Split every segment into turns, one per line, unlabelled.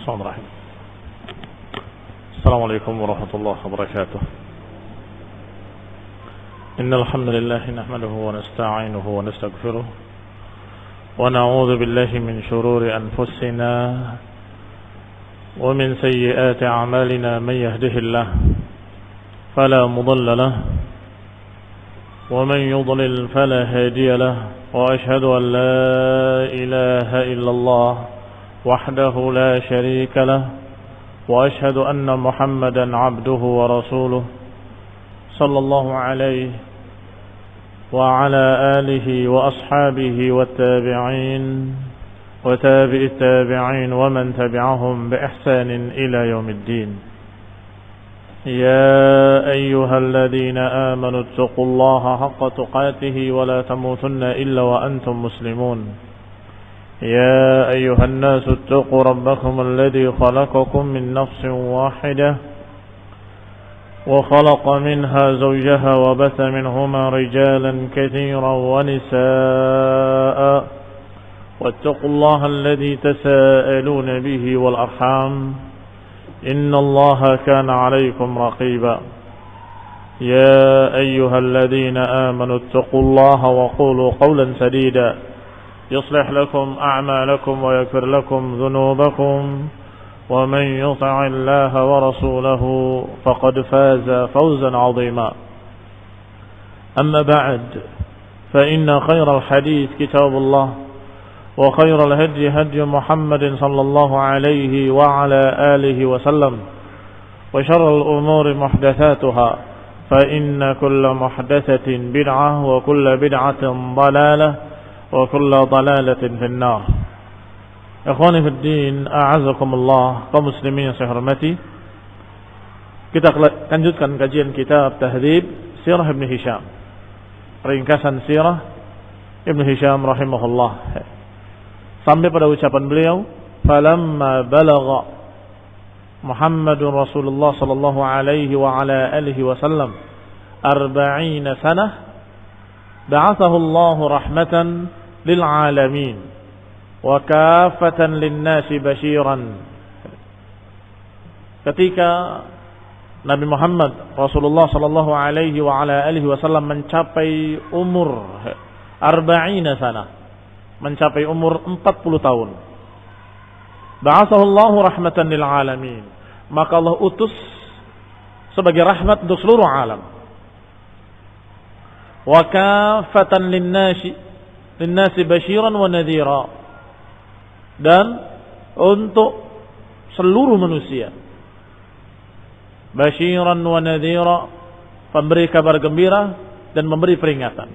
Bismillahirrahmanirrahim. Assalamualaikum warahmatullahi wabarakatuh. Innal hamdalillah nahmaduhu wa nasta'inuhu wa nastaghfiruh wa na'udzu billahi min shururi anfusina wa min sayyiati a'malina man yahdihillah fala mudilla lahu wa man yudlil fala hadiya lahu wa ashhadu an la ilaha illallah وحده لا شريك له وأشهد أن محمدا عبده ورسوله صلى الله عليه وعلى آله وأصحابه والتابعين وتابع التابعين ومن تبعهم بإحسان إلى يوم الدين. يا أيها الذين آمنوا اتقوا الله حق تقاته ولا تموتن إلا وأنتم مسلمون. يا أيها الناس اتقوا ربكم الذي خلقكم من نفس واحدة وخلق منها زوجها وبث منهما رجالا كثيرا ونساء واتقوا الله الذي تساءلون به والأرحام إن الله كان عليكم رقيبا. يا أيها الذين آمنوا اتقوا الله وقولوا قولا سديدا يصلح لكم أعمالكم ويغفر لكم ذنوبكم ومن يطع الله ورسوله فقد فاز فوزا عظيما. أما بعد فإن خير الحديث كتاب الله وخير الهدي هدي محمد صلى الله عليه وعلى آله وسلم وشر الأمور محدثاتها فإن كل محدثة بدعة وكل بدعة ضلالة wa kullu dalalatin finnar. Ikhwani fid din, a'azzakumullah, kaum muslimin yang saya hormati. Kita lanjutkan kajian kitab Tahdhib Sirah Ibn Hisham. Ringkasan Sirah Ibn Hisham rahimahullah. Sampai pada ucapan beliau, "Falamma balagha Muhammadun Rasulullah sallallahu alaihi wa ala alihi wasallam 40 sanah, ba'athahu Allah rahmatan lil'alamin wa kafatan linnasi basyiran." Ketika Nabi Muhammad Rasulullah sallallahu alaihi wa ala alihi wasallam mencapai umur 40 sana, mencapai umur 40 tahun, ba'athahu Allah rahmatan lil'alamin, maka Allah utus sebagai rahmat untuk seluruh alam. Wa kafatan linnasi basyiran wa nadhira, dan untuk seluruh manusia, basyiran wa nadhira, pemberi kabar gembira dan memberi peringatan.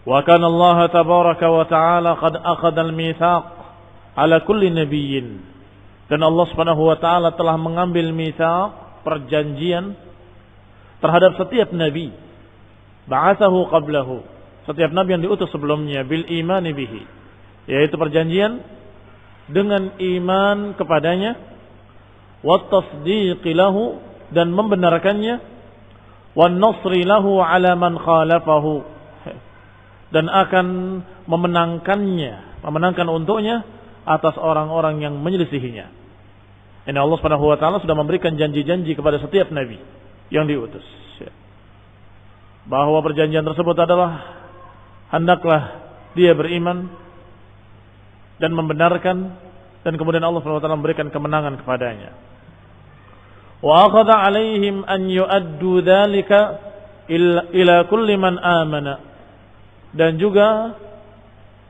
Wa kana Allah tabaraka wa ta'ala qad akhadha al-mitsaq ala kulli nabiyyin, dan Allah Subhanahu wa ta'ala telah mengambil mitsaq, perjanjian terhadap setiap nabi, ba'athahu qablahu, setiap nabi yang diutus sebelumnya, bil imani bihi, yaitu perjanjian dengan iman kepadanya, wat tasdiqi lahu, dan membenarkannya, wan nasri lahu ala man khalafahu, dan akan memenangkan untuknya atas orang-orang yang menyelisihinya. Ini Allah Subhanahu wa taala sudah memberikan janji-janji kepada setiap nabi yang diutus, bahwa perjanjian tersebut adalah hendaklah dia beriman dan membenarkan, dan kemudian Allah SWT memberikan kemenangan kepadanya. Wa akhadha alaihim an yu'addu dzalika ila kulli man amana, dan juga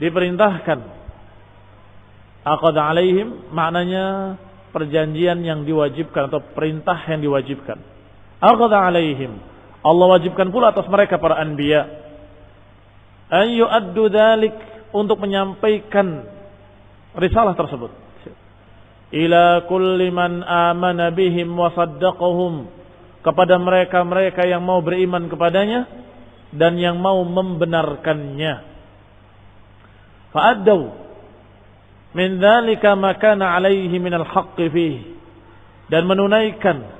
diperintahkan, akhadha alaihim maknanya perjanjian yang diwajibkan atau perintah yang diwajibkan. Akhadha alaihim, Allah wajibkan pula atas mereka para anbiya, an yu'addu dzalik, untuk menyampaikan risalah tersebut, ila kulli man amana bihim wa saddaqahum, kepada mereka-mereka yang mau beriman kepadanya dan yang mau membenarkannya. Fa'addaw min dzalika ma kana alaihi minal haqqi fihi, dan menunaikan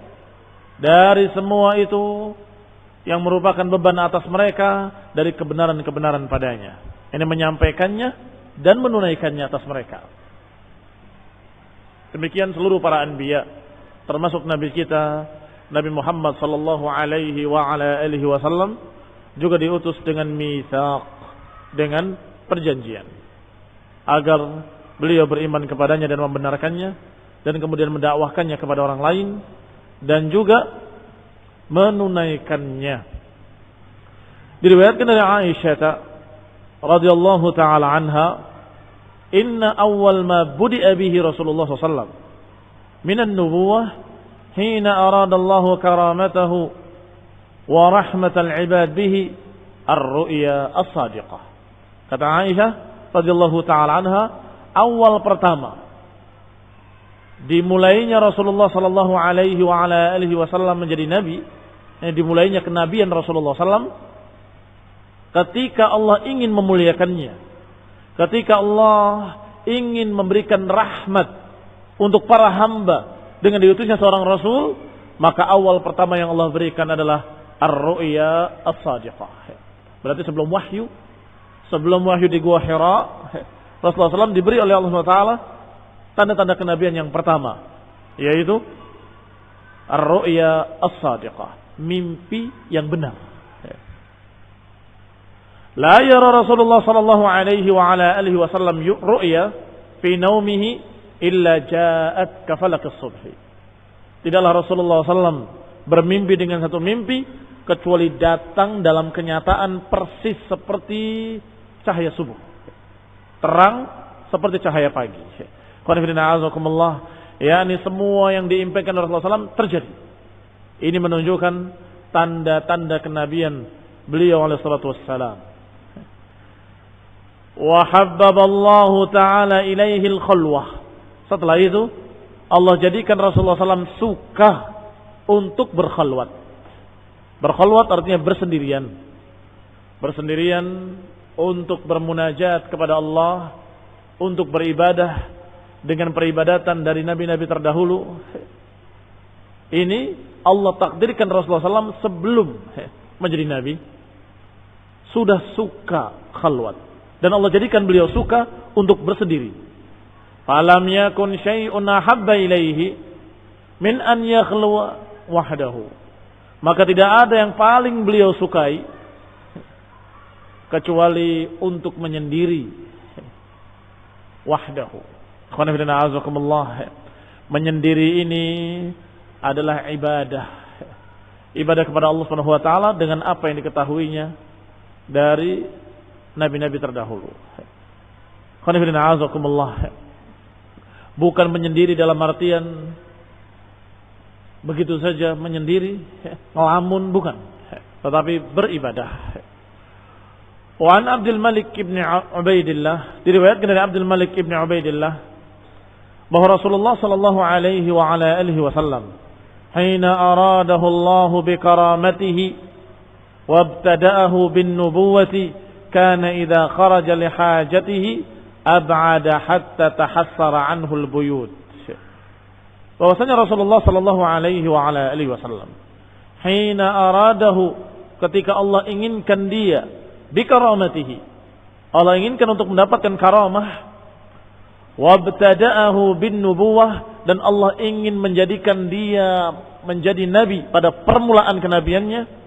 dari semua itu yang merupakan beban atas mereka dari kebenaran-kebenaran padanya. Ini menyampaikannya dan menunaikannya atas mereka. Demikian seluruh para anbiya, termasuk nabi kita Nabi Muhammad sallallahu alaihi wa ala alihi wasallam juga diutus dengan mitsaq, dengan perjanjian, agar beliau beriman kepadanya dan membenarkannya, dan kemudian mendakwahkannya kepada orang lain, dan juga menunaikannya. Diriwayatkan dari Aisyah radhiyallahu taala anha, inna awwal ma budi'a bihi Rasulullah sallallahu alaihi wasallam minan nubuwah hina arada Allah karamatahu wa rahmatal ibad bihi ar-ru'ya as-sadiqah. Kata Aisyah radhiyallahu taala anha, awal pertama dimulainya Rasulullah sallallahu alaihi wa ala alihi wasallam menjadi nabi, dimulainya kenabian Rasulullah sallam ketika Allah ingin memuliakannya, ketika Allah ingin memberikan rahmat untuk para hamba dengan diutusnya seorang rasul, maka awal pertama yang Allah berikan adalah ar-ru'ya as-sadiqah. Berarti sebelum wahyu di Gua Hira, Rasulullah SAW diberi oleh Allah SWT tanda-tanda kenabian yang pertama, yaitu ar-ru'ya as-sadiqah, mimpi yang benar. La yara Rasulullah sallallahu alaihi wa ala alihi wasallam ru'ya fi naumihi illa ja'at kafalaqis subhi. Tidaklah Rasulullah sallallahu bermimpi dengan satu mimpi kecuali datang dalam kenyataan persis seperti cahaya subuh, terang seperti cahaya pagi. Yani semua yang diimpikan Rasulullah SAW terjadi. Ini menunjukkan tanda-tanda kenabian beliau alaihi salatu wassalam. Wa habbaballahu ta'ala ilaihil khalwah. Setelah itu Allah jadikan Rasulullah SAW suka untuk berkhalwat. Berkhalwat artinya bersendirian. Bersendirian untuk bermunajat kepada Allah, untuk beribadah dengan peribadatan dari nabi-nabi terdahulu. Ini Allah takdirkan Rasulullah SAW sebelum menjadi nabi sudah suka khalwat. Dan Allah jadikan beliau suka untuk bersendiri. Falam yakun syai'un ahabba ilaihi min an yakhluwa wahdahu. Maka tidak ada yang paling beliau sukai kecuali untuk menyendiri wahdahu. Menyendiri ini adalah ibadah. Ibadah kepada Allah Subhanahu wa taala dengan apa yang diketahuinya dari nabi-nabi terdahulu. Bukan menyendiri dalam artian begitu saja menyendiri, ngelamun, bukan, tetapi beribadah. Wa an Abdul Malik ibn Ubaidillah, diriwayatkan dari Abdul Malik ibn Ubaidillah bahwa Rasulullah sallallahu alaihi wa ala alihi wasallam hina aradahu Allah bi karamatihi wa ibtada'ahu bin nubuwati kana idza kharaja li hajatihi ab'ada hatta tahassara anhu al-buyut. Bahwasanya Rasulullah sallallahu alaihi wa ala alihi wasallam hina aradahu, ketika Allah inginkan dia bi karamatihi, Allah inginkan untuk mendapatkan karamah, wabtada'ahu bin nubuwah, dan Allah ingin menjadikan dia menjadi nabi pada permulaan kenabiannya.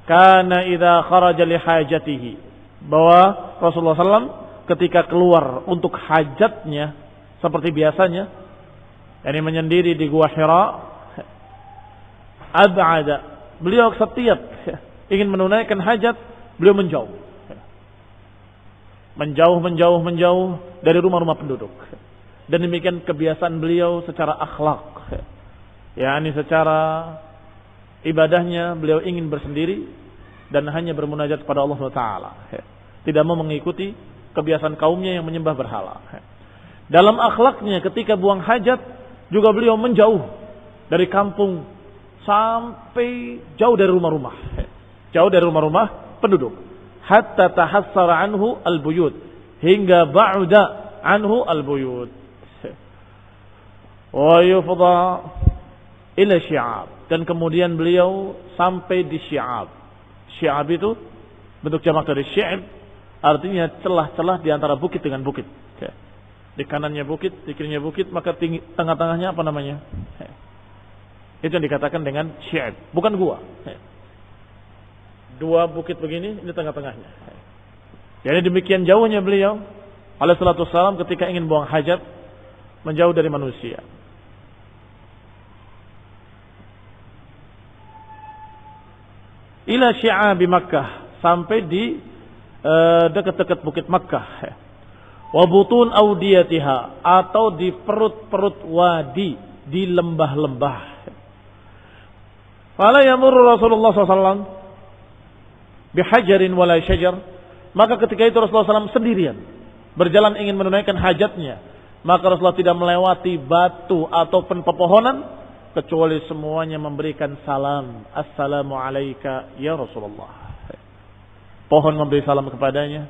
Kana idza kharaja li hajatihi, bahwa Rasulullah SAW ketika keluar untuk hajatnya seperti biasanya, yakni menyendiri di Gua Hira, ab'ada, beliau setiap ingin menunaikan hajat beliau menjauh dari rumah-rumah penduduk. Dan demikian kebiasaan beliau secara akhlak, yakni secara ibadahnya beliau ingin bersendiri dan hanya bermunajat kepada Allah Taala. Tidak mau mengikuti kebiasaan kaumnya yang menyembah berhala. Dalam akhlaknya ketika buang hajat juga beliau menjauh dari kampung sampai jauh dari rumah-rumah. Jauh dari rumah-rumah penduduk. Hatta tahassara anhu al-buyut, hingga ba'uda anhu al-buyut. Wa yufda ila syi'ab, dan kemudian beliau sampai di syi'ab. Syi'ab itu bentuk jamak dari syi'ab, artinya celah-celah di antara bukit dengan bukit. Di Di kanannya bukit, di kirinya bukit, maka tengah-tengahnya apa namanya? Itu yang dikatakan dengan syi'ab, bukan gua. Dua bukit begini, ini tengah-tengahnya. Jadi demikian jauhnya beliau alaihi salatu wassalam ketika ingin buang hajat, menjauh dari manusia. Ila syi'abi Makkah, sampai di dekat-dekat bukit Makkah. Wa butun audiyatiha, atau di perut-perut wadi, di lembah-lembah. Fala yamurru Rasulullah SAW bihajarin wala syajar, maka ketika itu Rasulullah SAW sendirian berjalan ingin menunaikan hajatnya, maka Rasulullah tidak melewati batu ataupun pepohonan kecuali semuanya memberikan salam, assalamu alayka ya Rasulullah. Pohon memberi salam kepadanya,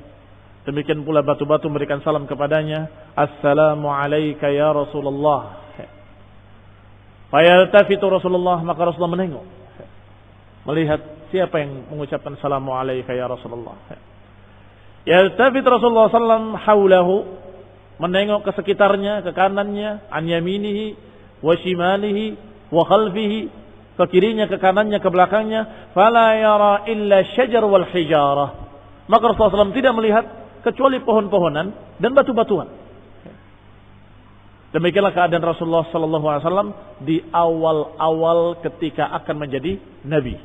demikian pula batu-batu memberikan salam kepadanya, assalamu alayka ya Rasulullah. Fayaltafitu Rasulullah, maka Rasulullah menengok, melihat siapa yang mengucapkan salamu alayka ya Rasulullah. Yaltafit Rasulullah sallam haulahu, menengok ke sekitarnya, ke kanannya, an yaminihi wa shimalihi wa khalfihi, ke kirinya, ke kanannya, ke belakangnya. Fala yara illa syajar wal hijarah, maka Rasulullah sallam tidak melihat kecuali pohon-pohonan dan batu-batuan. Demikianlah keadaan Rasulullah sallallahu alaihi wasallam di awal-awal ketika akan menjadi nabi,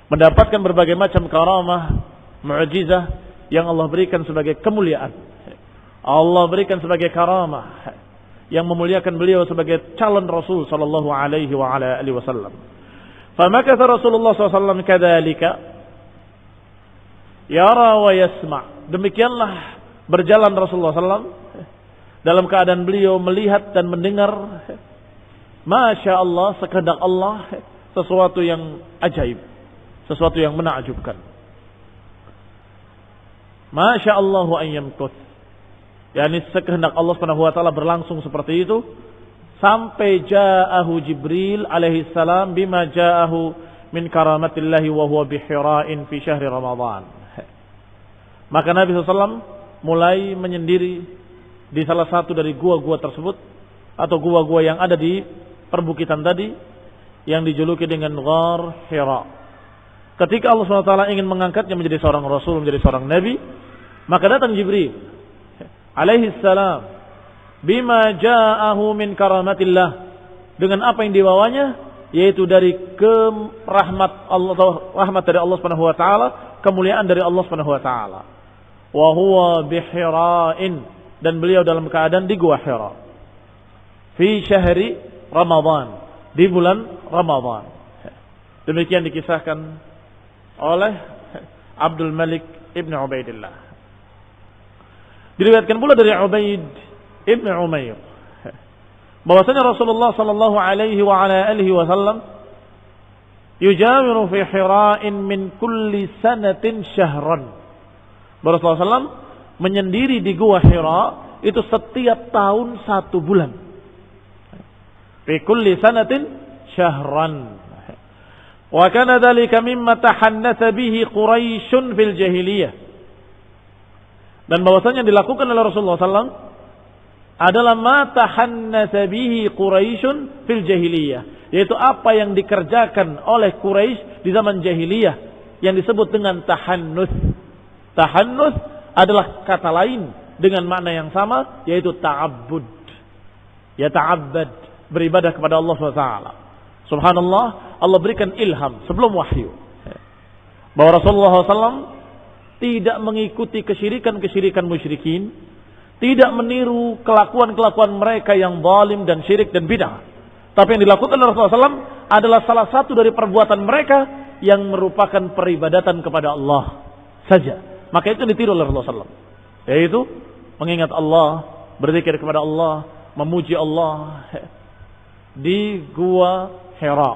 mendapatkan berbagai macam karamah, mukjizah yang Allah berikan sebagai kemuliaan. Allah berikan sebagai karamah yang memuliakan beliau sebagai calon Rasul sallallahu alaihi wa ala alihi wasallam. Famakatha Rasulullah sallallahu alaihi wasallam kadzalika yara wa yasma'. Demikianlah berjalan Rasulullah sallallahu dalam keadaan beliau melihat dan mendengar, masya Allah, sekehendak Allah, sesuatu yang ajaib, sesuatu yang menakjubkan. Masya Allah an yamkuth, yakni sekehendak Allah Subhanahu wa taala berlangsung seperti itu sampai ja'ahu Jibril alaihi salam bima ja'ahu min karamatillahi wa huwa bi Hira'in fi syahri Ramadan. Maka Nabi SAW mulai menyendiri di salah satu dari gua-gua tersebut, atau gua-gua yang ada di perbukitan tadi yang dijuluki dengan Ghar Hira. Ketika Allah SWT ingin mengangkatnya menjadi seorang Rasul, menjadi seorang Nabi, maka datang Jibril alaihi salam bima ja'ahu min karamatillah, dengan apa yang dibawanya, yaitu dari rahmat Allah, rahmat dari Allah Subhanahu wa taala, kemuliaan dari Allah Subhanahu wa taala. Wa huwa bi Hira'in, dan beliau dalam keadaan di gua Hira. Fi syahri Ramadan, di bulan Ramadan. Demikian dikisahkan oleh Abdul Malik ibn Ubaidillah. Diriwayatkan pula dari Ubaid ibn Umair bahwasanya Rasulullah sallallahu alaihi wa ala alihi wasallam yujawiru fi Hira'in min kulli sanatin syahran. Rasulullah SAW menyendiri di gua Hira itu setiap tahun 1 bulan. Fi kulli sanatin syahran. Wa kana dzalika mimma tahannatha bihi Quraisyun fil jahiliyah. Dan bahwasanya dilakukan oleh Rasulullah SAW adalah ma tahannatha bihi Quraisyun fil jahiliyah, yaitu apa yang dikerjakan oleh Quraisy di zaman jahiliyah yang disebut dengan tahannuts. Tahannuts adalah kata lain dengan makna yang sama, yaitu ta'abbud. Ya ta'abbad, beribadah kepada Allah SWT. Subhanallah, Allah berikan ilham sebelum wahyu bahwa Rasulullah SAW tidak mengikuti kesyirikan-kesyirikan musyrikin, tidak meniru kelakuan-kelakuan mereka yang zalim dan syirik dan bid'ah. Tapi yang dilakukan oleh Rasulullah SAW adalah salah satu dari perbuatan mereka yang merupakan peribadatan kepada Allah saja. Maka itu ditiru oleh Rasulullah SAW, yaitu mengingat Allah, berzikir kepada Allah, memuji Allah di gua Hira.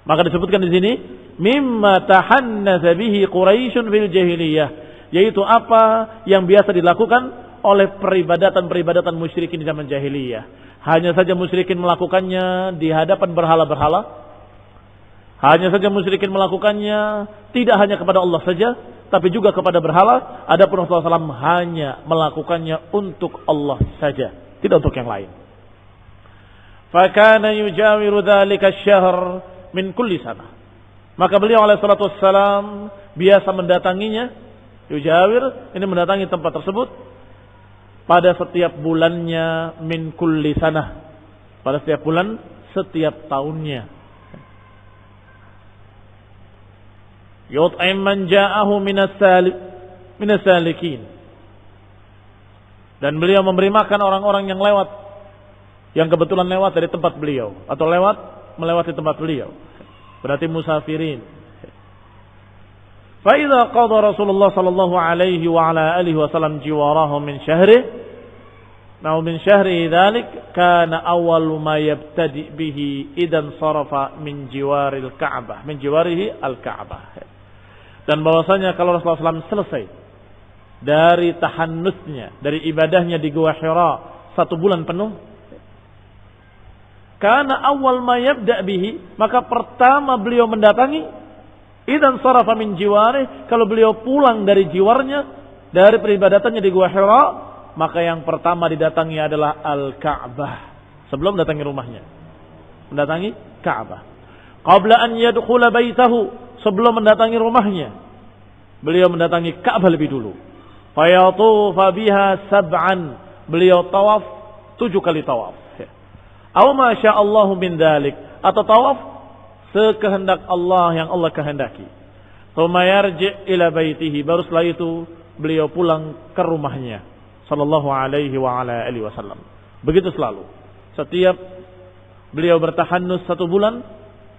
Maka disebutkan di sini mimma tahannatha bihi Quraisyun fil jahiliyah, yaitu apa yang biasa dilakukan oleh peribadatan-peribadatan musyrikin di zaman jahiliyah. Hanya saja musyrikin melakukannya di hadapan berhala-berhala. Hanya saja musyrikin melakukannya tidak hanya kepada Allah saja, tapi juga kepada berhala. Adapun Rasulullah SAW hanya melakukannya untuk Allah saja, tidak untuk yang lain. Fakana yujawiru dzalika asy-syahr min kulli sanah. Maka beliau alaihi salatu wassalam biasa mendatanginya, yujawir, ini mendatangi tempat tersebut pada setiap bulannya, min kulli sanah, pada setiap bulan, setiap tahunnya. Yut'im man ja'ahu minas salikin. Dan beliau memberi makan orang-orang yang lewat, yang kebetulan lewat dari tempat beliau, atau melewati tempat beliau, berarti musafirin. Fa idza qada Rasulullah sallallahu alaihi wa ala alihi wasallam jiwarahu min syahri dzalik kana awwalu ma yabtadi bihi idan sarafa min jiwaril Ka'bah, min jiwarihi al-Ka'bah. Dan bahwasanya kalau Rasulullah SAW selesai dari tahannusnya, dari ibadahnya di Gua Hira 1 bulan penuh, karena awal ma yabda bihi, maka pertama beliau mendatangi, idan sarafa min jiwari, kalau beliau pulang dari jiwarnya, dari peribadatannya di Gua Hira, maka yang pertama didatangi adalah Al-Ka'bah, sebelum datangi rumahnya, mendatangi Ka'bah. Qabla an yadkhula baitahu, sebelum mendatangi rumahnya, beliau mendatangi Ka'bah lebih dulu. Fayatufa biha 7, beliau tawaf 7 kali tawaf. Aw ma syaa Allah min dzalik, atau tawaf sekehendak Allah yang Allah kehendaki. Tsumma yarji' ila baitihi, baru setelah itu beliau pulang ke rumahnya sallallahu alaihi wa ala alihi wasallam. Begitu selalu. Setiap beliau bertahannus 1 bulan,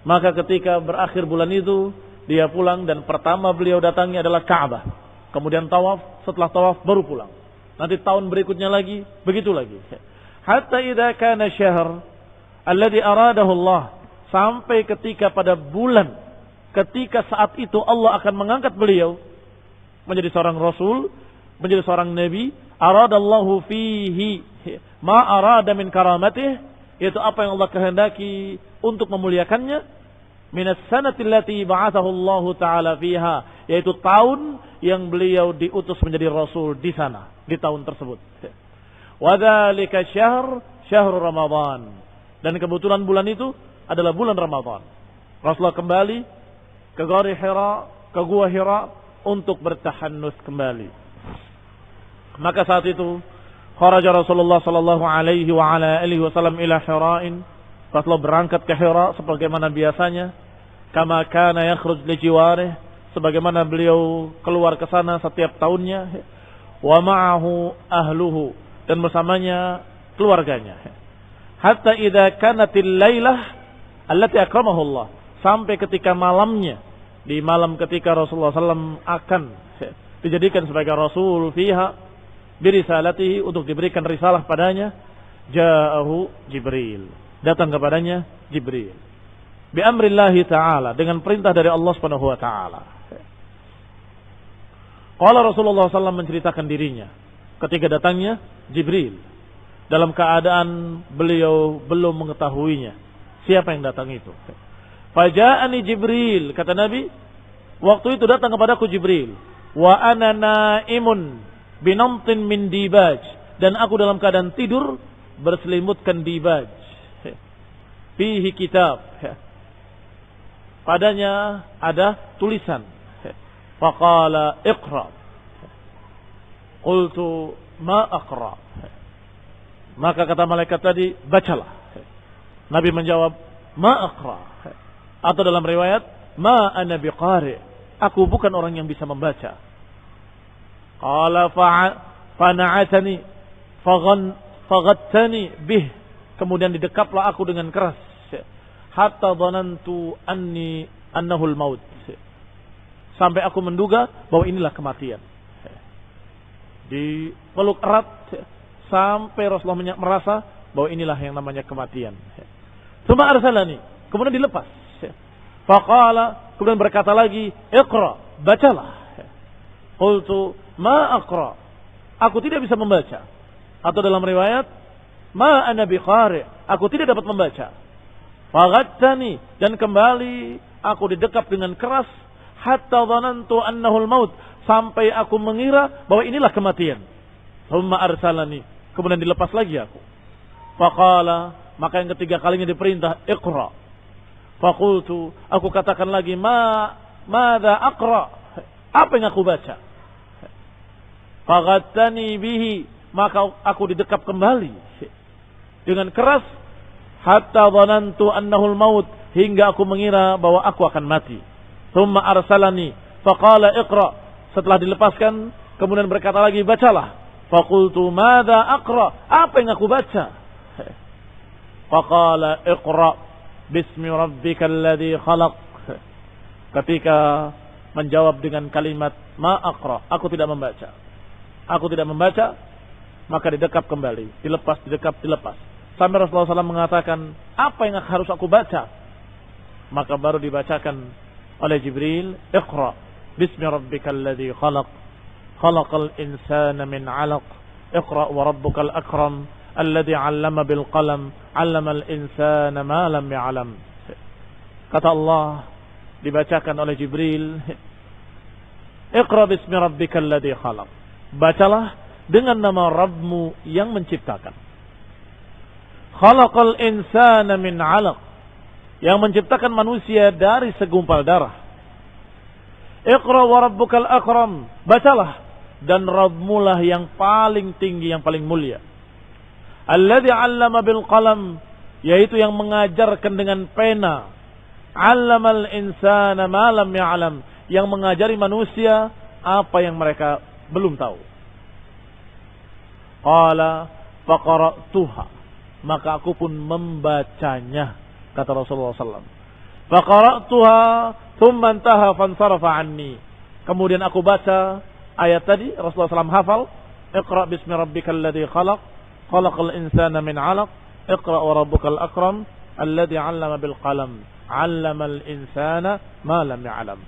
maka ketika berakhir bulan itu dia pulang, dan pertama beliau datangi adalah Ka'bah. Kemudian tawaf, setelah tawaf baru pulang. Nanti tahun berikutnya lagi, begitu lagi. Hatta idza kana syahr alladhi aradahu Allah, sampai ketika pada bulan, ketika saat itu Allah akan mengangkat beliau menjadi seorang rasul, menjadi seorang nabi. Aradallahu fihi ma arada min karamatih, yaitu apa yang Allah kehendaki untuk memuliakannya, minas sanati allati ba'athahu Allah taala fiha, yaitu tahun yang beliau diutus menjadi rasul di sana, di tahun tersebut. Wa dzalika syahr Ramadan, dan kebetulan bulan itu adalah bulan Ramadan. Rasulullah kembali ke Ghar Hira, ke Gua Hira, untuk bertahannus kembali. Maka saat itu kharaja Rasulullah sallallahu alaihi wa ala alihi wasallam ila Hira'in. Rasulullah berangkat ke Hira sebagaimana biasanya, kama kana yakhruj li jiwarih, sebagaimana beliau keluar ke sana setiap tahunnya, wa ma'ahu ahluhu, dan bersamanya keluarganya. Hatta idza kanatil lailah allati akramahu Allah, sampai ketika malamnya, di malam ketika Rasulullah SAW akan dijadikan sebagai rasul fiha birisalatihi, untuk diberikan risalah padanya, ja'ahu Jibril, datang kepadanya Jibril, bi amrillahi ta'ala, dengan perintah dari Allah Subhanahu wa taala. Qala Rasulullah SAW menceritakan dirinya ketika datangnya Jibril, dalam keadaan beliau belum mengetahuinya siapa yang datang itu. Faja'ani Jibril, kata Nabi, waktu itu datang kepadaku Jibril, wa ana naimun binamtin min dibaj, dan aku dalam keadaan tidur berselimutkan dibaj, fihi kitab, padanya ada tulisan. Faqala iqra, qultu ma aqra, maka kata malaikat tadi, bacalah. Nabi menjawab, ma aqra, atau dalam riwayat, ma ana biqari, aku bukan orang yang bisa membaca. Qala fana'atani faghattani bih, kemudian didekaplah aku dengan keras, hatta dhanantu annahu al-maut, sampai aku menduga bahwa inilah kematian. Dipeluk erat sampai Rasulullah merasa bahwa inilah yang namanya kematian. Tsumma arsalani, kemudian dilepas. Faqala, kemudian berkata lagi, iqra, bacalah. Qultu ma aqra, aku tidak bisa membaca. Atau dalam riwayat, ma ana biqari, aku tidak dapat membaca. Faghattani, dan kembali aku didekap dengan keras, hatta dhanantu annahu al-maut, sampai aku mengira bahwa inilah kematian. Thumma arsalani, kemudian dilepas lagi aku. Faqala, maka yang ketiga kalinya diperintah, iqra. Faqultu, aku katakan lagi, madza aqra? Apa yang aku baca? Faghattani bihi, maka aku didekap kembali dengan keras, hatta dhanantu annahu al-maut, hingga aku mengira bahwa aku akan mati. Thumma arsalani faqala iqra, setelah dilepaskan kemudian berkata lagi, bacalah. Faqultu madza aqra? Apa yang aku baca? Faqala iqra bismi rabbikal ladzi khalaq. Ketika menjawab dengan kalimat ma aqra, aku tidak membaca. Aku tidak membaca, maka didekap kembali, dilepas, didekap, dilepas. Sampai Rasulullah SAW mengatakan, apa yang harus aku baca? Maka baru dibacakan oleh Jibril, iqra bismi rabbikal ladzi khalaq, khalaqal insana min 'alaq, iqra wa rabbukal akram alladzi 'allama bil qalam, 'allamal insana ma lam ya'lam. Kata Allah, dibacakan oleh Jibril, iqra bismi rabbikal ladzi khalaq, bacalah dengan nama Rabbmu yang menciptakan. Khalaqal insana min 'alaq, yang menciptakan manusia dari segumpal darah. Iqra wa rabbukal akram, bacalah, dan Rabbmu lah yang paling tinggi, yang paling mulia. Alladzi 'allama bil qalam, yaitu yang mengajarkan dengan pena. 'Allamal insana ma lam ya'lam, yang mengajari manusia apa yang mereka belum tahu. Qala faqara'tuha, maka aku pun membacanya, kata Rasulullah SAW. Faqara'tuha thumma intaha fansarafa anni, kemudian aku baca ayat tadi, Rasulullah SAW hafal, iqra bismi rabbikal ladzi khalaq, khalaqal insana min 'alaq, iqra wa rabbukal akram alladzi 'allama bil qalam, 'allamal insana ma lam ya'lam.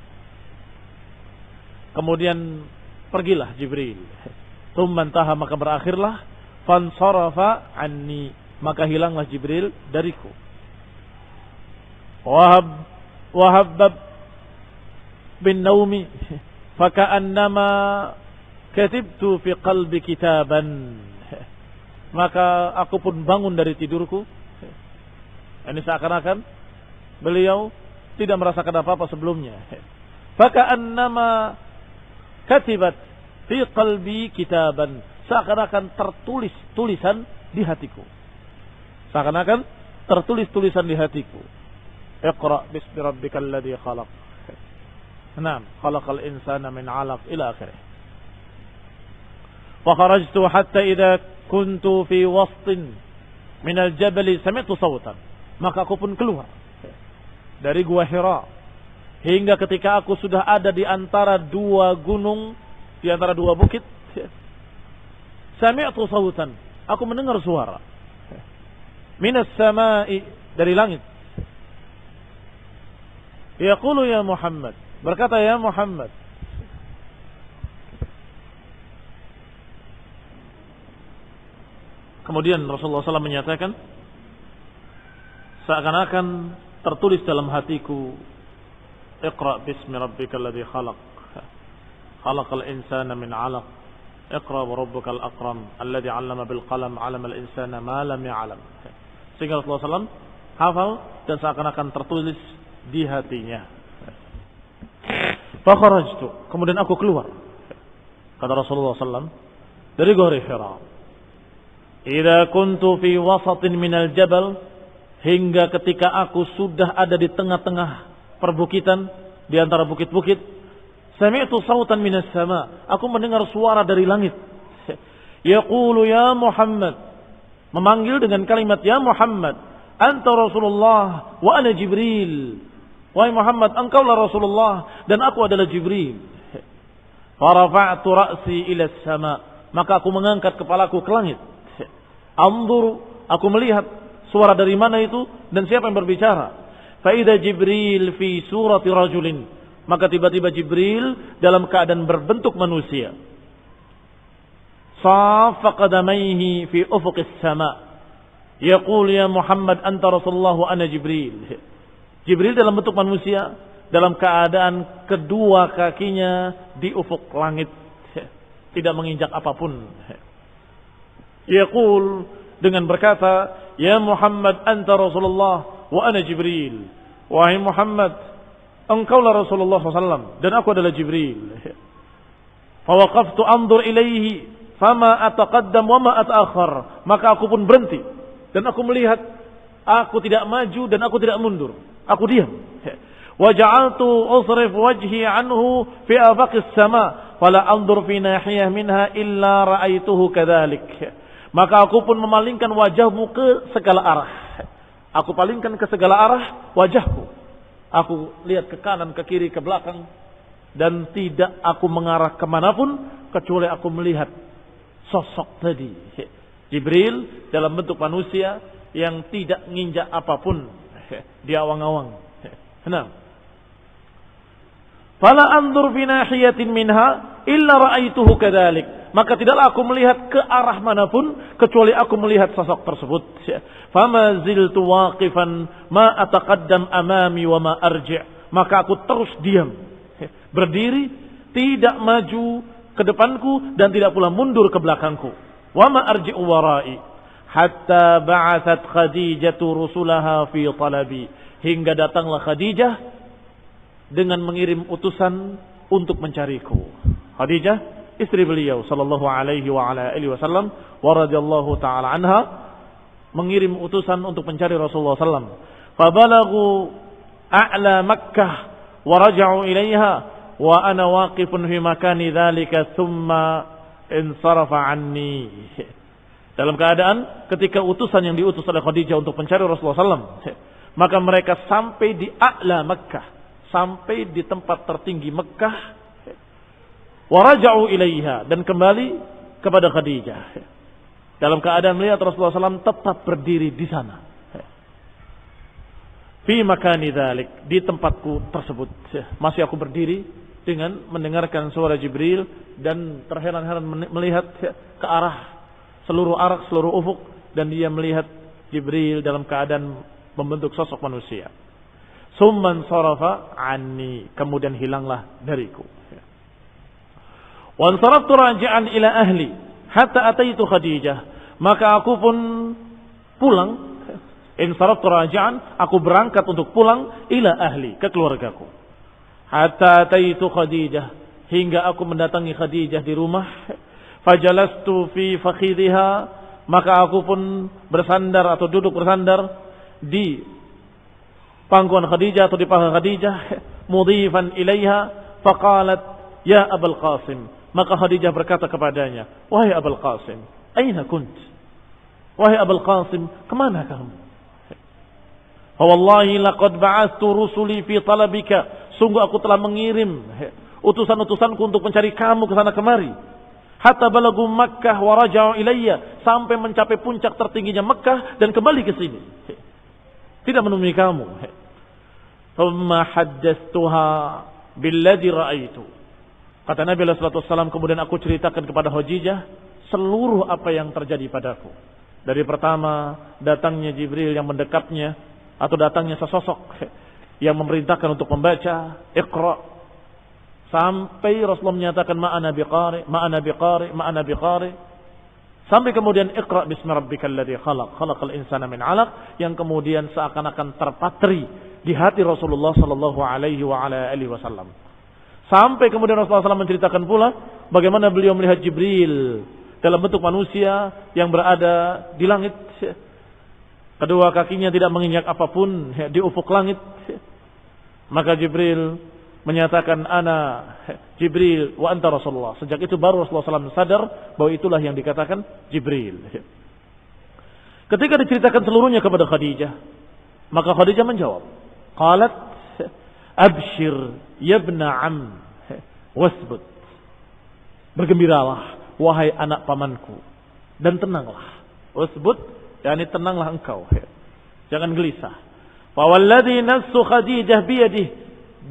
Kemudian pergilah Jibril. Thumma intaha, maka berakhirlah, fansarafa anni, maka hilanglah Jibril dariku. Wahabbab bin naumi faka'annama katibtu fi qalbi kitaban, maka aku pun bangun dari tidurku. Ini seakan-akan beliau tidak merasakan apa-apa sebelumnya. Faka'annama katibat fi qalbi kitaban, seakan-akan tertulis tulisan di hatiku. Seakan-akan tertulis tulisan di hatiku. Iqra bismi rabbikal ladzi khalaq. Naam, khalaqal insana min 'alaq ila akhirih. Wa kharajtu hatta idza kuntu fi wastin min al-jabal sami'tu sawtan. Maka aku pun keluar dari gua Hira, hingga ketika aku sudah ada di antara dua gunung, di antara dua bukit, sami'tu sawtan, aku mendengar suara minas sama'i, dari langit. Yaqulu ya Muhammad, berkata ya Muhammad. Kemudian Rasulullah SAW menyatakan, seakan-akan tertulis dalam hatiku, iqra bismi rabbikal ladzi khalaq, khalaqal insana min 'alaq, iqra wa rabbukal akram alladzi 'allama bil qalam, 'allamal insana ma lam ya'lam. Sehingga Rasulullah SAW hafal dan seakan-akan tertulis di hatinya. Fakharajtu, kemudian aku keluar, kata Rasulullah SAW, dari Gua Hira. Idza kuntu fi wasatin minal jabal, hingga ketika aku sudah ada di tengah-tengah perbukitan, di antara bukit-bukit, sami'tu sautan minas sama, aku mendengar suara dari langit. Yaqulu ya Muhammad, memanggil dengan kalimat ya Muhammad, anta Rasulullah wa ana Jibril. Wahai Muhammad, engkaulah Rasulullah dan aku adalah Jibril. Farafa'tu ra'si ila sama, maka aku mengangkat kepalaku ke langit. Anzuru, aku melihat suara dari mana itu dan siapa yang berbicara. Fa idza Jibril fi surati rajulin, maka tiba-tiba Jibril dalam keadaan berbentuk manusia. Safa qadamaihi fi ufuqis sama, yaqul ya Muhammad anta Rasulullah wa ana Jibril. Jibril dalam bentuk manusia, dalam keadaan kedua kakinya di ufuk langit, tidak menginjak apapun. Yaqul, dengan berkata, ya Muhammad anta Rasulullah wa ana Jibril. Wahai Muhammad, engkaulah Rasulullah SAW dan aku adalah Jibril. Fawaqaftu anzur ilaihi fama ataqaddam wa ma ataakhir. Maka aku pun berhenti dan aku melihat, aku tidak maju dan aku tidak mundur. Aku diam. Wa ja'altu usrif wajhi anhu fi afaqis sama fala anzur fi nahiyah minha illa ra'aituhu kadzalik. Maka aku pun memalingkan wajahmu ke segala arah. Aku palingkan ke segala arah wajahku. Aku lihat ke kanan, ke kiri, ke belakang. Dan tidak aku mengarah kemanapun kecuali aku melihat sosok tadi. Jibril dalam bentuk manusia yang tidak nginjak apapun di awang-awang. Nah, fala anzur fi nahiyatin minha illa ra'aituhu kadzalik. Maka tidaklah aku melihat ke arah manapun kecuali aku melihat sosok tersebut. Fama ziltu waqifan ma ataqaddam amami wa ma arji'. Maka aku terus diam, berdiri, tidak maju ke depanku dan tidak pula mundur ke belakangku. Wa ma arji'u wara'i hatta ba'athat Khadijah rusulaha fi talabi. Hingga datanglah Khadijah dengan mengirim utusan untuk mencariku. Khadijah, istri beliau sallallahu alaihi wa ala alihi wasallam wa radhiyallahu taala anha, mengirim utusan untuk mencari Rasulullah sallam. Fabalagu a'la Makkah wa raja'u ilaiha wa ana waqifun fi makani dzalika thumma insarafa anni. Dalam keadaan ketika utusan yang diutus oleh Khadijah untuk mencari Rasulullah sallam, maka mereka sampai di a'la Makkah, sampai di tempat tertinggi Mekah. Waraja'u ilaiha, dan kembali kepada Khadijah dalam keadaan melihat Rasulullah SAW tetap berdiri di sana. Fi makani dzalik, di tempatku tersebut masih aku berdiri dengan mendengarkan suara Jibril dan terheran-heran melihat ke seluruh ufuk, dan dia melihat Jibril dalam keadaan membentuk sosok manusia. Summan sarafa anni, kemudian hilanglah dariku. Wa ansaraftu raji'an ila ahli hatta ataitu Khadijah. Maka aku pun pulang. Insaraftu raji'an, aku berangkat untuk pulang ila ahli, ke keluargaku. Hatta ataitu Khadijah, hingga aku mendatangi Khadijah di rumah. Fajalastu fi fakhidhiha, maka aku pun bersandar atau duduk bersandar di pangkuan Khadijah atau di paha Khadijah. Mudhifan ilaiha faqalat ya Abul Qasim. Maka Khadijah berkata kepadanya, wahai Abul Qasim, aina kunt? Wahai Abul Qasim, kemana kamu? Wallahi laqad ba'athtu rusuli fi talabika. Sungguh aku telah mengirim utusan-utusanku untuk mencari kamu ke sana kemari. Hatta balagu Makkah wa raja'u ilayya, sampai mencapai puncak tertingginya Makkah dan kembali ke sini. Tidak menemui kamu. Thumma haddathtuha billadhi ra'aitu. Kata Nabi sallallahu alaihi wasallam, kemudian aku ceritakan kepada Khadijah seluruh apa yang terjadi padaku. Dari pertama datangnya Jibril yang mendekapnya, atau datangnya sesosok yang memerintahkan untuk membaca Iqra, sampai Rasulullah menyatakan ma'ana biqari, sampai kemudian Iqra bismi rabbikal ladzi khalaqal insana min 'alaq, yang kemudian seakan-akan terpatri di hati Rasulullah sallallahu alaihi wa ala alihi wasallam. Sampai kemudian Rasulullah SAW menceritakan pula bagaimana beliau melihat Jibril dalam bentuk manusia yang berada di langit. Kedua kakinya tidak menginjak apapun di ufuk langit. Maka Jibril menyatakan, ana Jibril wa anta Rasulullah. Sejak itu baru Rasulullah SAW sadar bahwa itulah yang dikatakan Jibril. Ketika diceritakan seluruhnya kepada Khadijah, maka Khadijah menjawab, qalat abshir yabna am wasbut. Bergembiralah wahai anak pamanku dan tenanglah. Wasbut, yakni tenanglah engkau, jangan gelisah. Fa walladhi nafsu Khadijah biyadihi,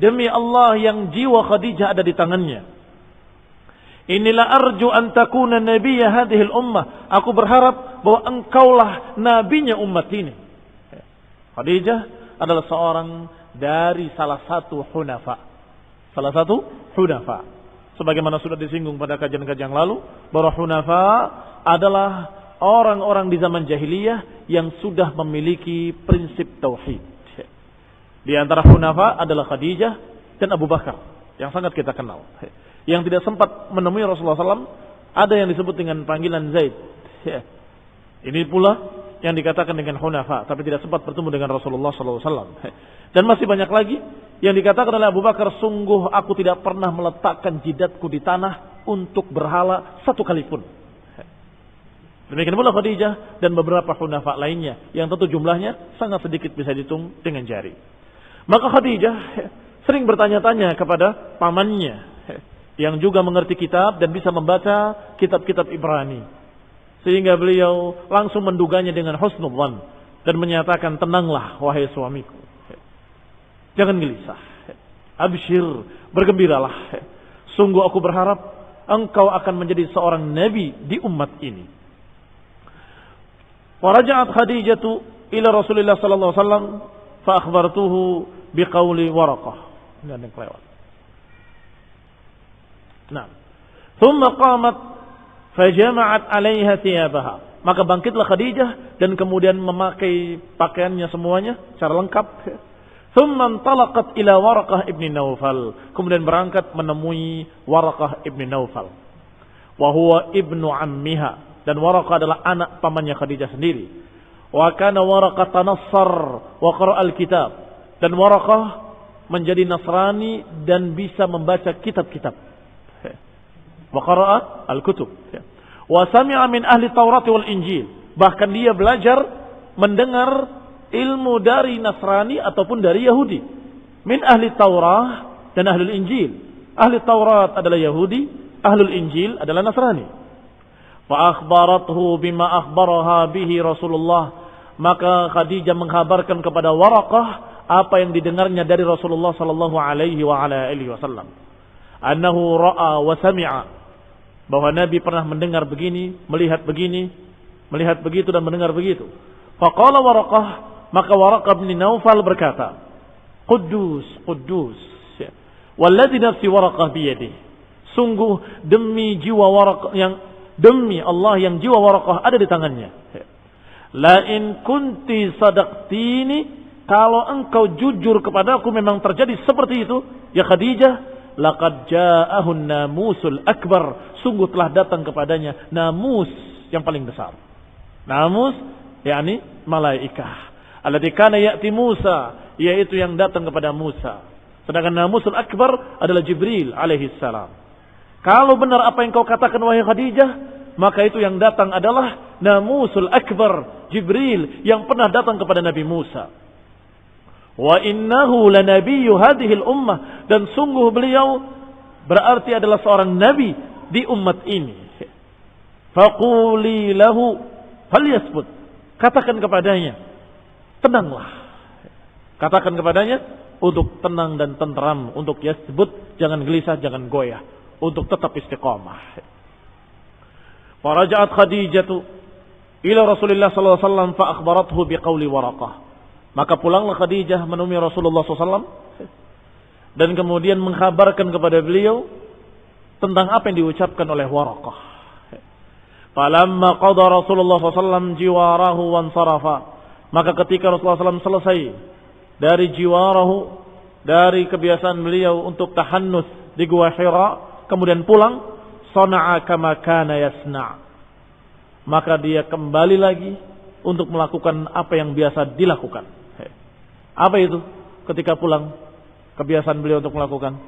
demi Allah yang jiwa Khadijah ada di tangannya. Inilah arju an takuna nabiyya hadhil ummah. Aku berharap bahwa engkaulah nabinya umat ini. Khadijah adalah seorang dari salah satu hunafa. sebagaimana sudah disinggung pada kajian-kajian yang lalu, bahwa hunafa adalah orang-orang di zaman jahiliyah yang sudah memiliki prinsip tauhid. Di antara hunafa adalah Khadijah dan Abu Bakar yang sangat kita kenal. Yang tidak sempat menemui Rasulullah SAW, ada yang disebut dengan panggilan Zaid. Ini pula yang dikatakan dengan hunafa, tapi tidak sempat bertemu dengan Rasulullah SAW. Dan masih banyak lagi yang dikatakan oleh Abu Bakar, sungguh aku tidak pernah meletakkan jidatku di tanah untuk berhala satu kali pun. Demikian pula Khadijah dan beberapa hunafa lainnya yang tentu jumlahnya sangat sedikit, bisa dihitung dengan jari. Maka Khadijah sering bertanya-tanya kepada pamannya yang juga mengerti kitab dan bisa membaca kitab-kitab Ibrani, sehingga beliau langsung menduganya dengan husnul dzan dan menyatakan, tenanglah wahai suamiku, jangan gelisah, absyir, bergembiralah, sungguh aku berharap engkau akan menjadi seorang nabi di umat ini. Waraja'at Khadijatu ila Rasulillah sallallahu alaihi wasallam fa akhbartuhu biqauli Waraqah. Ini ada yang kelewat. Nah, thumma qamat fajama'at 'alaiha thiyabaha. Maka bangkitlah Khadijah dan kemudian memakai pakaiannya semuanya secara lengkap. Thumma intalaqat ila Waraqah ibn Naufal. Kemudian berangkat menemui Waraqah ibn Naufal. Wa huwa ibnu ammiha. Dan Waraqah adalah anak pamannya Khadijah sendiri. Wa kana Waraqah tanassar wa qara'a al-kitab. Dan Waraqah menjadi Nasrani dan bisa membaca kitab-kitab. Wa qara'a al-kutub. Wa sami'a min ahli Taurat wal Injil. Bahkan dia belajar mendengar ilmu dari Nasrani ataupun dari Yahudi. Min ahli Taurat dan ahli Injil. Ahli Taurat adalah Yahudi, ahli Injil adalah Nasrani. Fa akhbarathu bima akhbaraha bihi Rasulullah. Maka Khadijah menghabarkan kepada Waraqah apa yang didengarnya dari Rasulullah sallallahu alaihi wa ala alihi wasallam. Annahu ra'a wa sami'a. Bahwa Nabi pernah mendengar begini, melihat begini, melihat begitu dan mendengar begitu. Faqala Waraqah, maka Waraqah bin Naufal berkata, Quddus, Quddus. Walladzi nafsi Waraqah biyadihi. Sungguh demi jiwa Waraqah demi Allah yang jiwa Waraqah ada di tangannya. La in kunti sadaqtini, kalau engkau jujur kepadaku memang terjadi seperti itu, ya Khadijah, laqad ja'ahun namusul akbar, sungguh telah datang kepadanya namus yang paling besar. Namus yakni malaikah. Allati kana ya'ti Musa, yaitu yang datang kepada Musa. Sedangkan namusul akbar adalah Jibril alaihi salam. Kalau benar apa yang kau katakan wahai Khadijah, maka itu yang datang adalah namusul akbar, Jibril yang pernah datang kepada Nabi Musa. Wa innahu lanabiyyu hadhil ummah, dan sungguh beliau berarti adalah seorang nabi di umat ini. Faquli lahu falyasbut, katakan kepadanya tenanglah. Katakan kepadanya untuk tenang dan tenteram, untuk yasbut, jangan gelisah, jangan goyah, untuk tetap istiqamah. Faraja'at Khadijatu ila Rasulullah sallallahu alaihi wasallam fa akhbarathu biqauli Waraqah. Maka pulanglah Khadijah menemui Rasulullah SAW dan kemudian mengkhabarkan kepada beliau tentang apa yang diucapkan oleh Waraqah. Falamma qada Rasulullah SAW jiwarahu wansarafa. Maka ketika Rasulullah SAW selesai dari jiwarahu, dari kebiasaan beliau untuk tahannus di Gua Hira, kemudian pulang, sana'a kama kana yasna'. Maka dia kembali lagi untuk melakukan apa yang biasa dilakukan. Apa itu ketika pulang? Kebiasaan beliau untuk melakukan?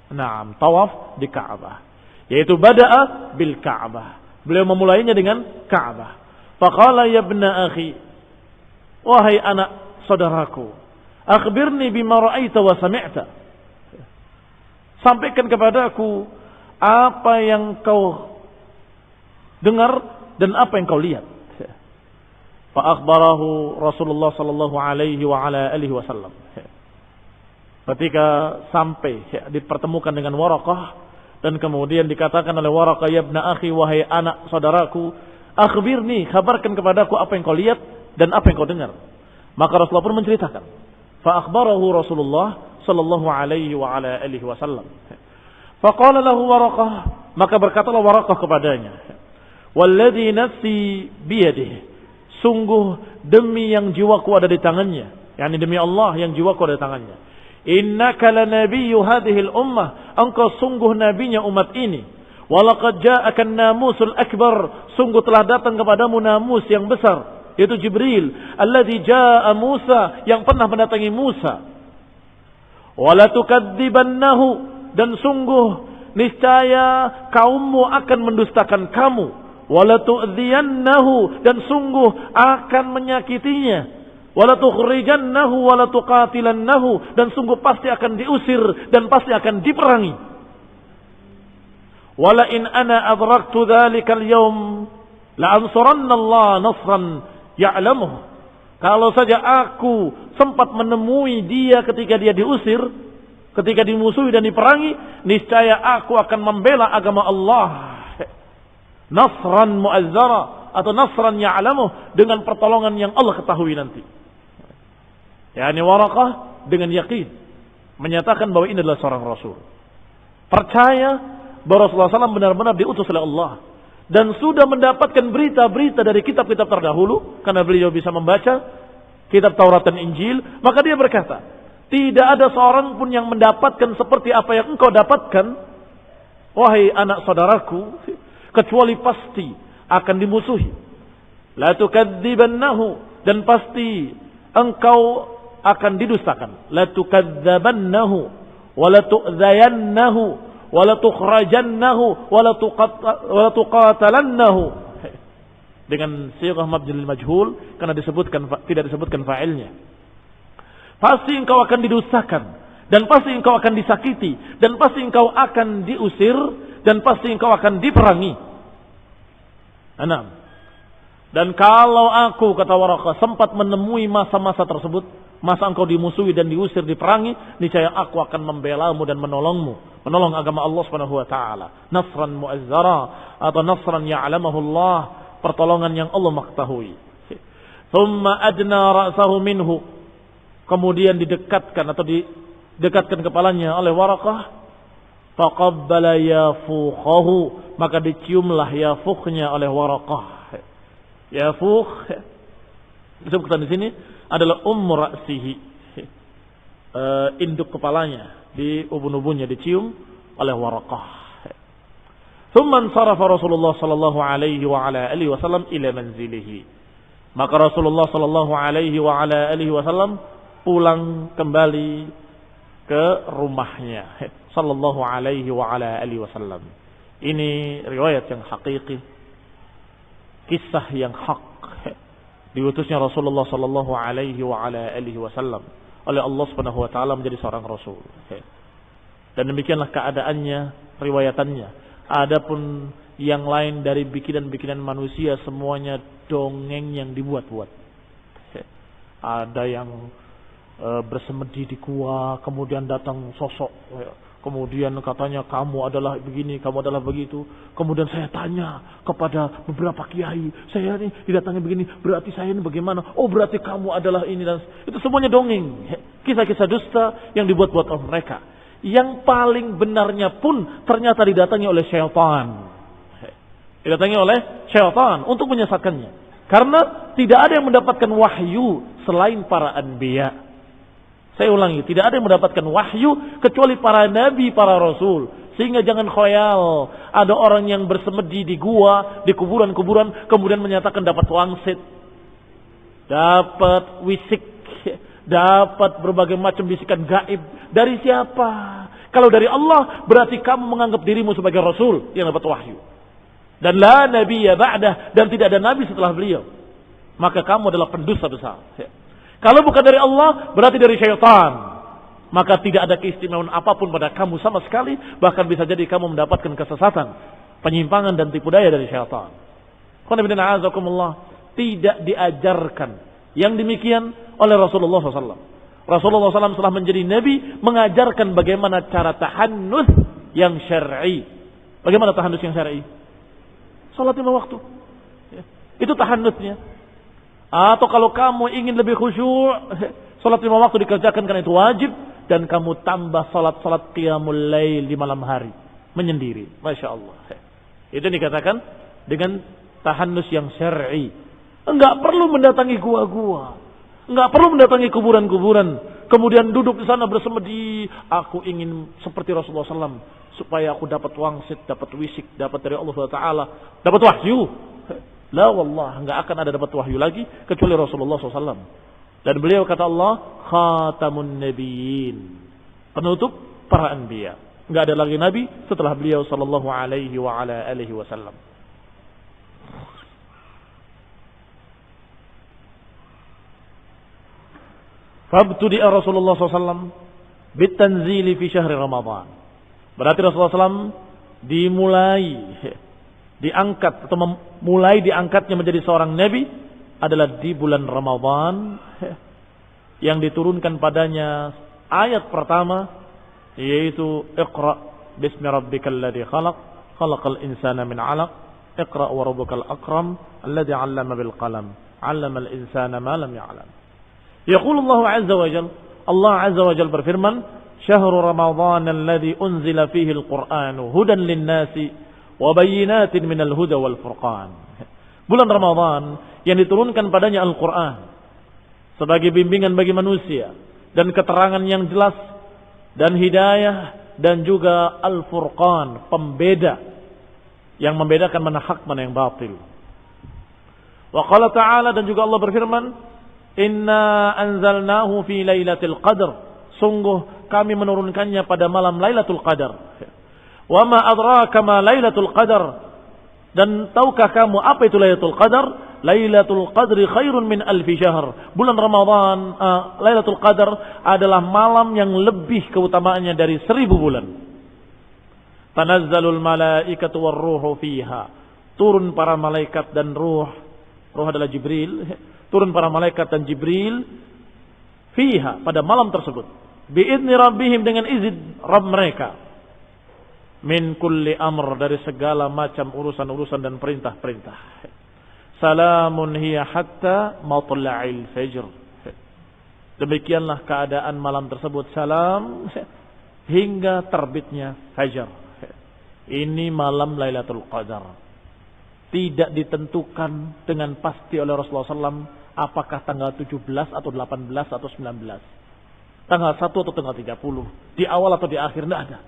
Naam, tawaf di Ka'bah. Yaitu bada'a bil Ka'bah. Beliau memulainya dengan Ka'bah. Faqala ya ibna akhi, wahai anak saudaraku, akhbirni bima ra'aita wa sami'ta. Sampaikan kepadaku apa yang kau dengar dan apa yang kau lihat. Fa akhbarahu Rasulullah sallallahu alaihi wa ala alihi wasallam. Ketika sampai dipertemukan dengan Waraqah dan kemudian dikatakan oleh Waraqah, ya ibna akhi, wahai anak saudaraku, akhbirni, kabarkan kepadaku apa yang kau lihat dan apa yang kau dengar. Maka Rasulullah pun menceritakan. Fa akhbarahu Rasulullah sallallahu alaihi wa ala alihi wasallam. Faqala lahu Waraqah, maka berkatalah Waraqah kepadanya, walladzi nafsi biyadihi, sungguh demi yang jiwaku ada di tangannya, yakni demi Allah yang jiwaku ada di tangannya. Innaka lanabiyyu hadhihi al-ummah, engkau sungguh nabinya umat ini. Walaqad ja'aka an-namusul akbar, sungguh telah datang kepadamu namus yang besar, yaitu Jibril, alladzi jaa'a Musa, yang pernah mendatangi Musa. Wala tukadzibannahu, dan sungguh niscaya kaummu akan mendustakan kamu. Wala tu'dhiyannahu, dan sungguh akan menyakitinya. Wala tukhrijannahu wala tuqatilannahu, dan sungguh pasti akan diusir dan pasti akan diperangi. Wala in ana adraktu dzalikal yawm la ansuranna Allah nasran ya'lamuh. Kalau saja aku sempat menemui dia ketika dia diusir, ketika dimusuhi dan diperangi, niscaya aku akan membela agama Allah. Nasran mu'azzara, atau nasran ya'lamuh, dengan pertolongan yang Allah ketahui nanti. Yani Waraqah dengan yakin menyatakan bahwa ini adalah seorang Rasul. Percaya bahwa Rasulullah SAW benar-benar diutus oleh Allah. Dan sudah mendapatkan berita-berita dari kitab-kitab terdahulu, karena beliau bisa membaca kitab Taurat dan Injil. Maka dia berkata, tidak ada seorang pun yang mendapatkan seperti apa yang engkau dapatkan, wahai anak saudaraku, kecuali pasti akan dimusuhi. La tukadzibannahu, dan pasti engkau akan didustakan. La tukadzibannahu wa la tu'dhayannahu wala tukhrajannahu wala tuqatalannahu, dengan sighah mabnil majhul karena tidak disebutkan fa'ilnya. Pasti engkau akan didustakan, dan pasti engkau akan disakiti, dan pasti engkau akan diusir, dan pasti engkau akan diperangi. 6. Dan kalau aku, kata Waraqah, sempat menemui masa-masa tersebut, masa engkau dimusuhi dan diusir, diperangi, niscaya aku akan membelamu dan menolongmu, menolong agama Allah Subhanahu wa taala. Nasran mu'azzara, atau nasran ya'lamahu Allah, pertolongan yang Allah mengetahui. Thumma adna ra'sahu minhu, kemudian didekatkan atau didekatkan kepalanya oleh Waraqah. Faqabbala yafukhahu, maka diciumlah yafukhnya oleh Waraqah. Yafukh disebutkan di sini adalah ra'sihi, induk kepalanya, di ubun-ubunnya dicium oleh Waraqah. Thumma sarafa Rasulullah sallallahu alaihi wa ala alihi wasallam ila manzilihi, maka Rasulullah sallallahu alaihi wa ala alihi wasallam pulang kembali ke rumahnya sallallahu alaihi wa ala alihi wasallam. Ini riwayat yang hakiki, kisah yang hak, diutusnya Rasulullah sallallahu alaihi wa ala alihi wasallam oleh Allah Subhanahu wa taala menjadi seorang rasul. Dan demikianlah keadaannya, riwayatannya. Adapun yang lain dari bikinan-bikinan manusia semuanya dongeng yang dibuat-buat. Ada yang bersemedi di gua, kemudian datang sosok, kemudian katanya kamu adalah begini, kamu adalah begitu. Kemudian saya tanya kepada beberapa kiai, saya ini didatangi begini, berarti saya ini bagaimana? Oh, berarti kamu adalah ini, dan itu semuanya dongeng, kisah-kisah dusta yang dibuat-buat oleh mereka. Yang paling benarnya pun ternyata didatangi oleh syaitan. Didatangi oleh syaitan untuk menyesatkannya. Karena tidak ada yang mendapatkan wahyu selain para anbiya. Saya ulangi, tidak ada yang mendapatkan wahyu kecuali para nabi, para rasul. Sehingga jangan khayal ada orang yang bersemedi di gua, di kuburan-kuburan, kemudian menyatakan dapat wangsit, dapat wisik, dapat berbagai macam bisikan gaib. Dari siapa? Kalau dari Allah, berarti kamu menganggap dirimu sebagai rasul yang dapat wahyu. Dan la nabiyya ba'dah, dan tidak ada nabi setelah beliau. Maka kamu adalah pendusta besar. Kalau bukan dari Allah, berarti dari syaitan. Maka tidak ada keistimewaan apapun pada kamu sama sekali. Bahkan bisa jadi kamu mendapatkan kesesatan, penyimpangan dan tipu daya dari syaitan. Tidak diajarkan yang demikian oleh Rasulullah SAW. Rasulullah SAW setelah menjadi Nabi mengajarkan bagaimana cara tahannus yang syar'i. Bagaimana tahannus yang syar'i? Salat 5 waktu. Itu tahannusnya. Atau kalau kamu ingin lebih khusyuk, salat 5 waktu dikerjakan karena itu wajib, dan kamu tambah salat-salat qiyamul lail di malam hari. menyendiri. Masya Allah. Itu dikatakan dengan tahannus yang syar'i. Enggak perlu mendatangi gua-gua. Enggak perlu mendatangi kuburan-kuburan. Kemudian duduk di sana bersemedi. Aku ingin seperti Rasulullah SAW. Supaya aku dapat wangsit, dapat wisik, dapat dari Allah Taala, dapat wahyu. La wallah, enggak akan ada dapat wahyu lagi kecuali Rasulullah SAW. Dan beliau kata Allah, khatamun nabiyyin, penutup para anbiya. Enggak ada lagi nabi setelah beliau sallallahu alaihi wa ala alihi wasallam. Fabtudi'a Rasulullah SAW bitanzili fi syahri Ramadan. Berarti Rasulullah SAW diangkat atau mulai diangkatnya menjadi seorang nabi adalah di bulan Ramadan, yang diturunkan padanya ayat pertama yaitu Iqra bismi rabbikal ladzi khalaq khalaqal insana min 'alaq Iqra wa rabbukal akram alladzi 'allama bil qalam 'allamal insana ma lam ya'lam. Yaqulu Allah 'azza wa jalla, Allah 'azza wa jalla berfirman, Syahru Ramadhan alladhi unzila fihi al-Qur'anu hudan lin-nasi wa bayyinatin minal huda wal furqan. Bulan Ramadhan yang diturunkan padanya Al-Qur'an sebagai bimbingan bagi manusia dan keterangan yang jelas dan hidayah dan juga Al-Furqan, pembeda yang membedakan mana hak mana yang batil. Wa qala ta'ala, dan juga Allah berfirman, Inna anzalnahu fi lailatul qadr, sungguh kami menurunkannya pada malam Lailatul Qadar. Wa ma adraka ma Lailatul Qadar, dan tahukah kamu apa itu Lailatul Qadar? Lailatul Qadri khairun min alfi syahr. Bulan Ramadan, Lailatul Qadar adalah malam yang lebih keutamaannya dari 1000 bulan. Tanazzalul malaikatu warruhu fiha, turun para malaikat dan ruh adalah Jibril, turun para malaikat dan Jibril fiha, pada malam tersebut, biidzni rabbihim, dengan izin Rabb mereka, min kulli amr, dari segala macam urusan-urusan dan perintah-perintah. Salamun hiya hatta matla'il fajr, demikianlah keadaan malam tersebut, salam hingga terbitnya fajar. Ini malam Lailatul Qadar, tidak ditentukan dengan pasti oleh Rasulullah SAW apakah tanggal 17 atau 18 atau 19, tanggal 1 atau tanggal 30, di awal atau di akhir, tidak ada.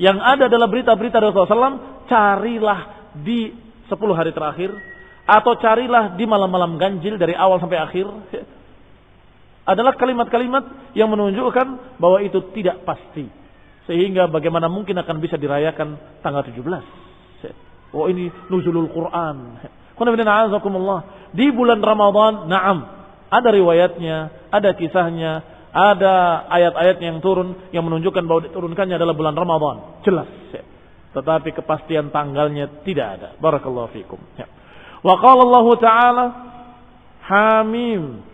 Yang ada adalah berita-berita dari Rasulullah SAW, carilah di 10 hari terakhir, atau carilah di malam-malam ganjil dari awal sampai akhir. Adalah kalimat-kalimat yang menunjukkan bahwa itu tidak pasti. Sehingga bagaimana mungkin akan bisa dirayakan tanggal 17. Oh, ini nuzulul Quran. Di bulan Ramadan, na'am, ada riwayatnya, ada kisahnya, ada ayat-ayat yang turun yang menunjukkan bahwa diturunkannya adalah bulan Ramadan, jelas. Tetapi kepastian tanggalnya tidak ada. Barakallahu fikum. Wa qala Allah Ta'ala, Hamim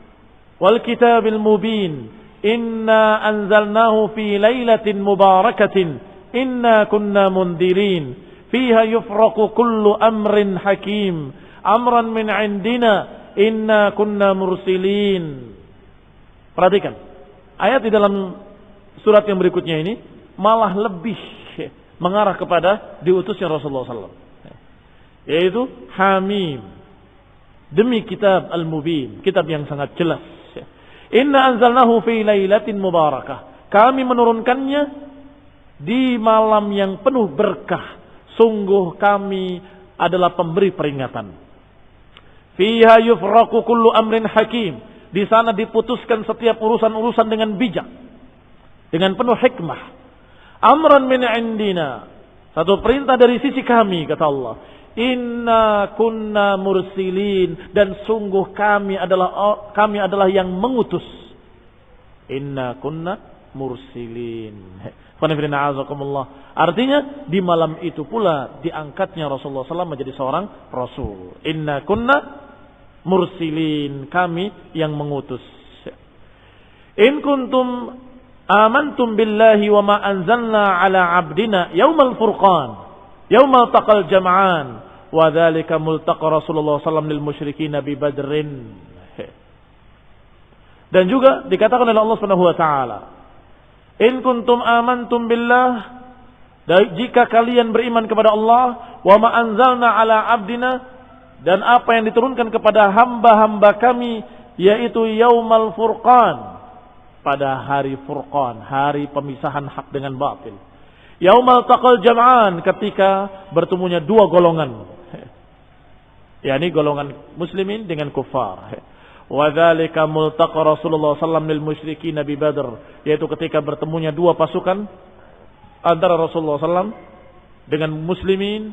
wal kitabil mubin, inna anzalnahu fi lailatin mubarakatin, inna kunna mundirin, fiha yufraqu kullu amrin hakim, amran min indina, inna kunna mursilin. Perhatikan, ayat di dalam surat yang berikutnya ini malah lebih mengarah kepada diutusnya Rasulullah SAW, yaitu Hamim, demi kitab Al-Mubin, kitab yang sangat jelas. Inna anzalnahu fi lailatin mubarakah, kami menurunkannya di malam yang penuh berkah, sungguh kami adalah pemberi peringatan. Fiha yufraqu kullu amrin hakim, di sana diputuskan setiap urusan-urusan dengan bijak, dengan penuh hikmah. Amran min indina, satu perintah dari sisi kami, kata Allah. Inna kunna mursilin, dan sungguh kami adalah yang mengutus. Inna kunna mursilin. Artinya di malam itu pula diangkatnya Rasulullah SAW menjadi seorang Rasul. Inna kunna mursilin, kami yang mengutus. In kuntum amantum billahi wa ma anzalna ala abdina yaumal furqan yaumal taqal jam'an wa dzalika multaqa Rasulullah sallallahu lil musyrikin bi Badrin. Dan juga dikatakan oleh Allah Subhanahu wa taala, in kuntum amantum billah, Dan jika kalian beriman kepada Allah, wa ma anzalna ala abdina, dan apa yang diturunkan kepada hamba-hamba kami, yaitu yaumal furqan, pada hari furqan, hari pemisahan hak dengan batil. Yaumal taqal jam'an, ketika bertemunya dua golongan, yakni golongan muslimin dengan kufar. Wa dzalika multaqa Rasulullah sallallahu alaihi wasallam lil musyrikin bi Badr, yaitu ketika bertemunya dua pasukan antara Rasulullah SAW dengan muslimin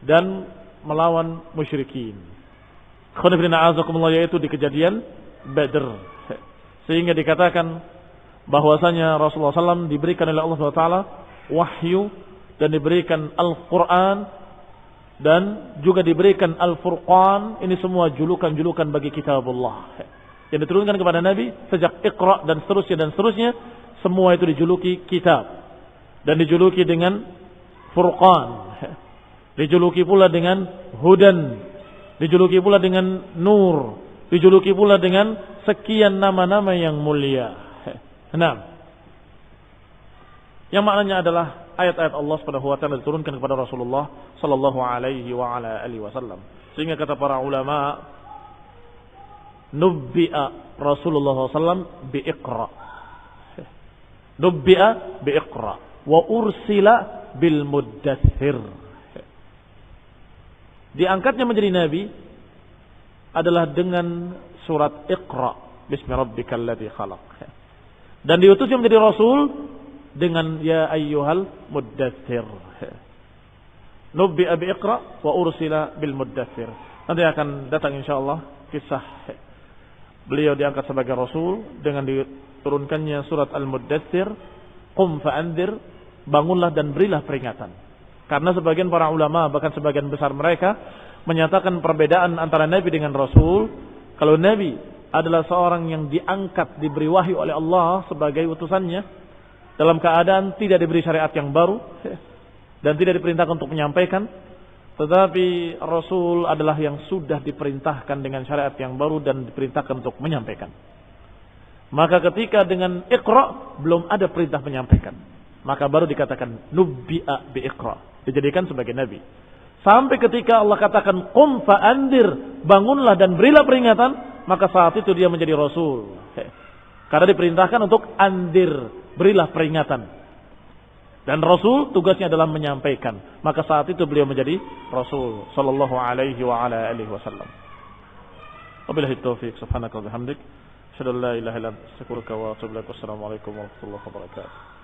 dan melawan musyrikin. Khonifrina azakumullah, yaitu di kejadian Badr. Sehingga dikatakan bahwasanya Rasulullah SAW diberikan oleh Allah SWT wahyu dan diberikan Al-Quran dan juga diberikan Al-Furqan. Ini semua julukan-julukan bagi kitabullah yang diturunkan kepada Nabi sejak Iqra dan seterusnya. Semua itu dijuluki kitab. Dan dijuluki dengan Furqan, dijuluki pula dengan Hudan, dijuluki pula dengan Nur, dijuluki pula dengan sekian nama-nama yang mulia. Nah, yang maknanya adalah ayat-ayat Allah Subhanahu wa taala diturunkan kepada Rasulullah sallallahu alaihi wa ala alihi wasallam. Sehingga kata para ulama, nubbi'a Rasulullah sallallahu alaihi wasallam bi Iqra. Nubbi'a bi Iqra wa ursila bil muddathir. Diangkatnya menjadi nabi adalah dengan surat Iqra bismi rabbikal ladzi khalaq, dan diutusnya menjadi rasul dengan ya ayyuhal muddathir. Nubbi'a bi Iqra wa ursila bil muddathir. Nanti akan datang insyaallah kisah beliau diangkat sebagai rasul dengan diturunkannya surat Al-Muddathir, qum fa'andzir, bangunlah dan berilah peringatan. Karena sebagian para ulama, bahkan sebagian besar mereka menyatakan perbedaan antara nabi dengan rasul. Kalau nabi adalah seorang yang diangkat, diberi wahyu oleh Allah sebagai utusannya, dalam keadaan tidak diberi syariat yang baru dan tidak diperintahkan untuk menyampaikan. Tetapi rasul adalah yang sudah diperintahkan dengan syariat yang baru dan diperintahkan untuk menyampaikan. Maka ketika dengan Iqra belum ada perintah menyampaikan, maka baru dikatakan nubbi'a bi Iqra, dijadikan sebagai nabi. Sampai ketika Allah katakan qum fa'andir, bangunlah dan berilah peringatan, maka saat itu dia menjadi rasul. Karena diperintahkan untuk andir, berilah peringatan. Dan rasul tugasnya adalah menyampaikan. Maka saat itu beliau menjadi rasul sallallahu alaihi wa ala alihi wasallam. Wabillahi taufiq, subhanaka wa bihamdik, asyhadu an la ilaha illa anta, astaghfiruka wa atubu ilaik. Wassalamu alaikum warahmatullahi wabarakatuh.